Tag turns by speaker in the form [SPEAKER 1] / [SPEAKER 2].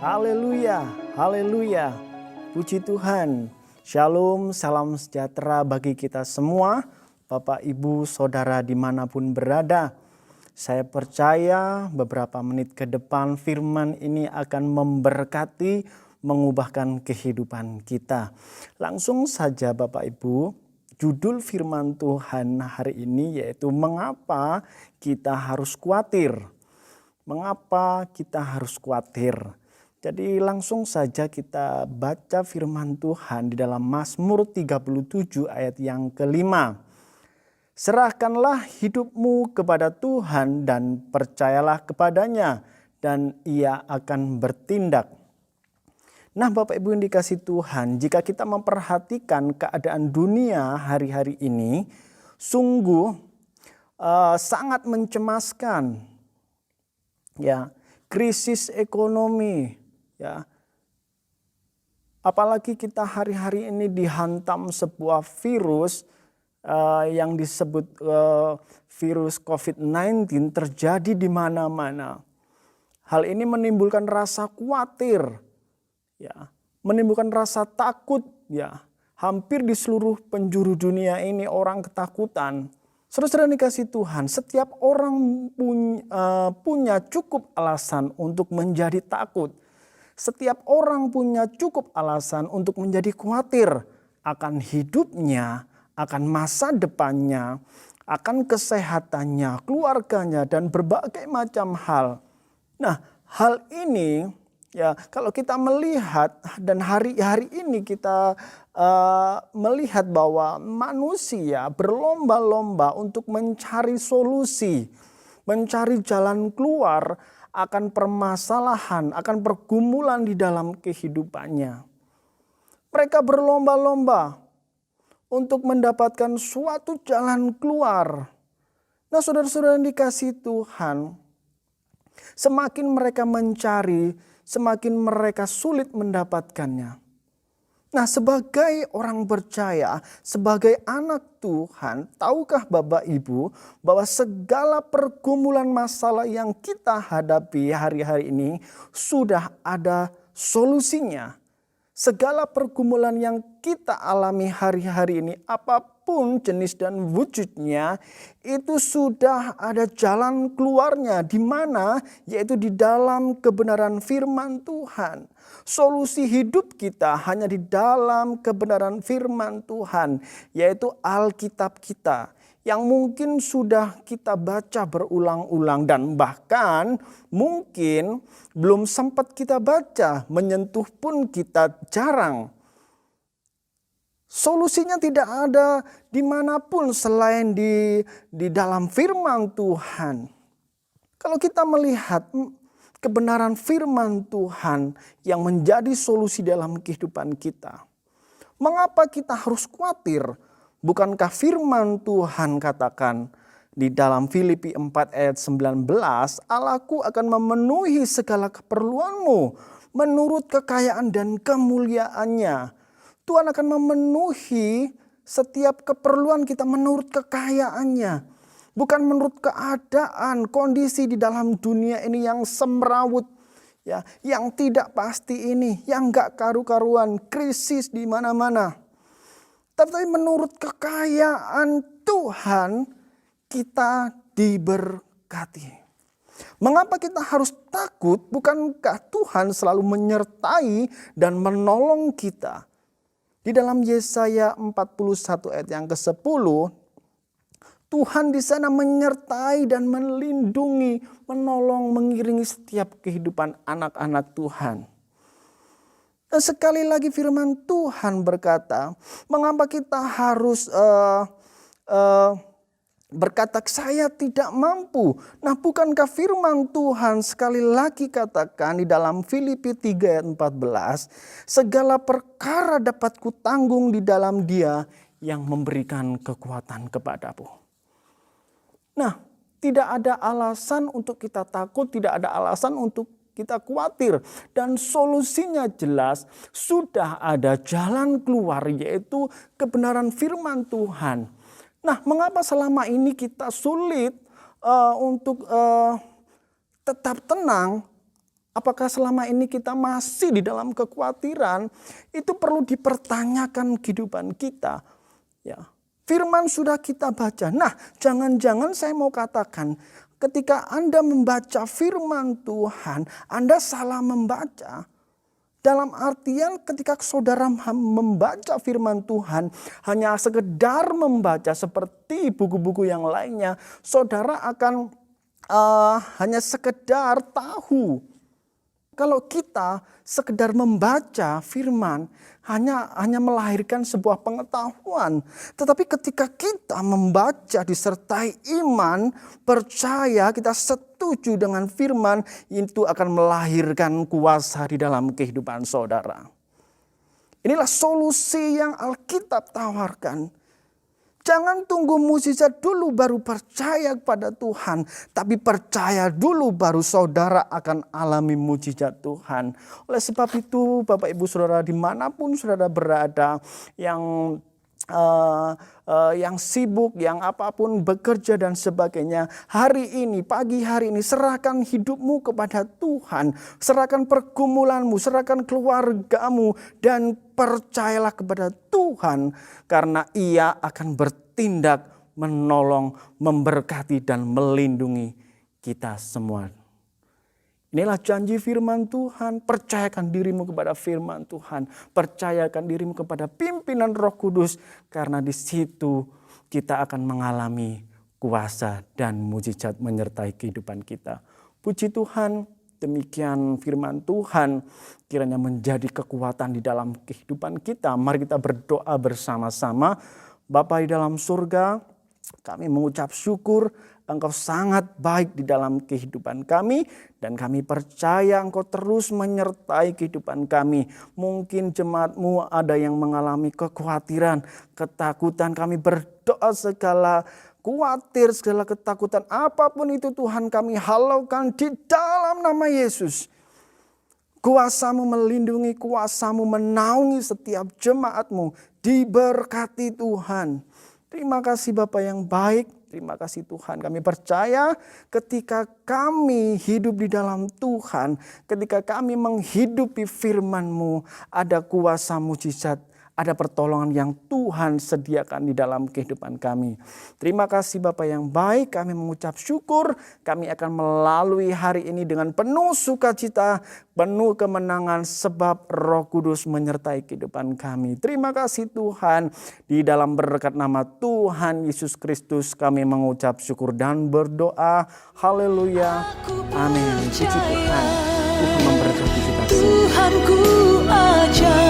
[SPEAKER 1] Haleluya, haleluya. Puji Tuhan. Shalom, salam sejahtera bagi kita semua. Bapak, Ibu, Saudara dimanapun berada. Saya percaya beberapa menit ke depan firman ini akan memberkati, mengubahkan kehidupan kita. Langsung saja Bapak Ibu, judul firman Tuhan hari ini yaitu mengapa kita harus khawatir. Mengapa kita harus khawatir? Jadi langsung saja kita baca firman Tuhan di dalam Mazmur 37 ayat yang kelima. Serahkanlah hidupmu kepada Tuhan dan percayalah kepadanya dan ia akan bertindak. Nah Bapak Ibu yang dikasih Tuhan, jika kita memperhatikan keadaan dunia hari-hari ini sungguh sangat mencemaskan. Ya, krisis ekonomi. Ya, apalagi kita hari-hari ini dihantam sebuah virus yang disebut virus COVID-19 terjadi di mana-mana. Hal ini menimbulkan rasa khawatir, ya, menimbulkan rasa takut, ya. Hampir di seluruh penjuru dunia ini orang ketakutan. Saudara dikasih Tuhan, setiap orang punya cukup alasan untuk menjadi takut. Setiap orang punya cukup alasan untuk menjadi khawatir akan hidupnya, akan masa depannya, akan kesehatannya, keluarganya, dan berbagai macam hal. Nah, hal ini ya kalau kita melihat dan hari-hari ini kita melihat bahwa manusia berlomba-lomba untuk mencari solusi, mencari jalan keluar akan permasalahan, akan pergumulan di dalam kehidupannya. Mereka berlomba-lomba untuk mendapatkan suatu jalan keluar. Nah saudara-saudara yang dikasih Tuhan, semakin mereka mencari, semakin mereka sulit mendapatkannya. Nah sebagai orang percaya, sebagai anak Tuhan, tahukah Bapak Ibu bahwa segala pergumulan masalah yang kita hadapi hari-hari ini sudah ada solusinya. Segala pergumulan yang kita alami hari-hari ini apapun jenis dan wujudnya itu sudah ada jalan keluarnya di mana yaitu di dalam kebenaran firman Tuhan. Solusi hidup kita hanya di dalam kebenaran firman Tuhan yaitu Alkitab kita. Yang mungkin sudah kita baca berulang-ulang dan bahkan mungkin belum sempat kita baca, menyentuh pun kita jarang. Solusinya tidak ada dimanapun selain di dalam firman Tuhan. Kalau kita melihat kebenaran firman Tuhan yang menjadi solusi dalam kehidupan kita, mengapa kita harus khawatir? Bukankah firman Tuhan katakan di dalam Filipi 4 ayat 19, Allahku akan memenuhi segala keperluanmu menurut kekayaan dan kemuliaannya. Tuhan akan memenuhi setiap keperluan kita menurut kekayaannya. Bukan menurut keadaan, kondisi di dalam dunia ini yang semrawut. Ya, yang tidak pasti ini, yang gak karu-karuan, krisis di mana-mana. Tapi menurut kekayaan Tuhan kita diberkati. Mengapa kita harus takut? Bukankah Tuhan selalu menyertai dan menolong kita? Di dalam Yesaya 41 ayat yang ke-10, Tuhan di sana menyertai dan melindungi, menolong, mengiringi setiap kehidupan anak-anak Tuhan. Dan sekali lagi firman Tuhan berkata, mengapa kita harus berkata saya tidak mampu. Nah bukankah firman Tuhan sekali lagi katakan di dalam Filipi 3 ayat 14. Segala perkara dapat kutanggung di dalam Dia yang memberikan kekuatan kepadamu. Nah tidak ada alasan untuk kita takut, tidak ada alasan untuk kita khawatir, dan solusinya jelas, sudah ada jalan keluar yaitu kebenaran firman Tuhan. Nah, mengapa selama ini kita sulit untuk tetap tenang Apakah selama ini kita masih di dalam kekhawatiran? Itu perlu dipertanyakan kehidupan kita. Ya, firman sudah kita baca. Nah, jangan-jangan saya mau katakan, ketika Anda membaca firman Tuhan, Anda salah membaca. Dalam artian ketika saudara membaca firman Tuhan, hanya sekedar membaca seperti buku-buku yang lainnya, saudara akan hanya sekedar tahu. Kalau kita sekedar membaca firman, hanya melahirkan sebuah pengetahuan. Tetapi ketika kita membaca disertai iman, percaya, kita setuju dengan firman, itu akan melahirkan kuasa di dalam kehidupan saudara. Inilah solusi yang Alkitab tawarkan. Jangan tunggu mukjizat dulu baru percaya kepada Tuhan. Tapi percaya dulu baru saudara akan alami mukjizat Tuhan. Oleh sebab itu Bapak Ibu Saudara dimanapun saudara berada, yang sibuk, yang apapun bekerja dan sebagainya. Hari ini, pagi hari ini serahkan hidupmu kepada Tuhan. Serahkan pergumulanmu, serahkan keluargamu dan percayalah kepada Tuhan. Karena Ia akan bertindak, menolong, memberkati dan melindungi kita semua. Inilah janji firman Tuhan. Percayakan dirimu kepada firman Tuhan. Percayakan dirimu kepada pimpinan Roh Kudus. Karena di situ kita akan mengalami kuasa dan mukjizat menyertai kehidupan kita. Puji Tuhan, demikian firman Tuhan kiranya menjadi kekuatan di dalam kehidupan kita. Mari kita berdoa bersama-sama. Bapa di dalam surga, kami mengucap syukur Engkau sangat baik di dalam kehidupan kami. Dan kami percaya Engkau terus menyertai kehidupan kami. Mungkin jemaat-Mu ada yang mengalami kekhawatiran, ketakutan. Kami berdoa segala khawatir, segala ketakutan. Apapun itu Tuhan kami halaukan di dalam nama Yesus. Kuasa-Mu melindungi, Kuasa-Mu menaungi setiap jemaat-Mu. Diberkati Tuhan. Terima kasih Bapa yang baik. Terima kasih Tuhan. Kami percaya ketika kami hidup di dalam Tuhan, ketika kami menghidupi firman-Mu, ada kuasa mujizat, ada pertolongan yang Tuhan sediakan di dalam kehidupan kami. Terima kasih Bapa yang baik, kami mengucap syukur. Kami akan melalui hari ini dengan penuh sukacita, penuh kemenangan sebab Roh Kudus menyertai kehidupan kami. Terima kasih Tuhan. Di dalam berkat nama Tuhan Yesus Kristus kami mengucap syukur dan berdoa. Haleluya. Amin. Puji Tuhan. Tuhan memberkati kita semua.
[SPEAKER 2] Tuhan ku ajar.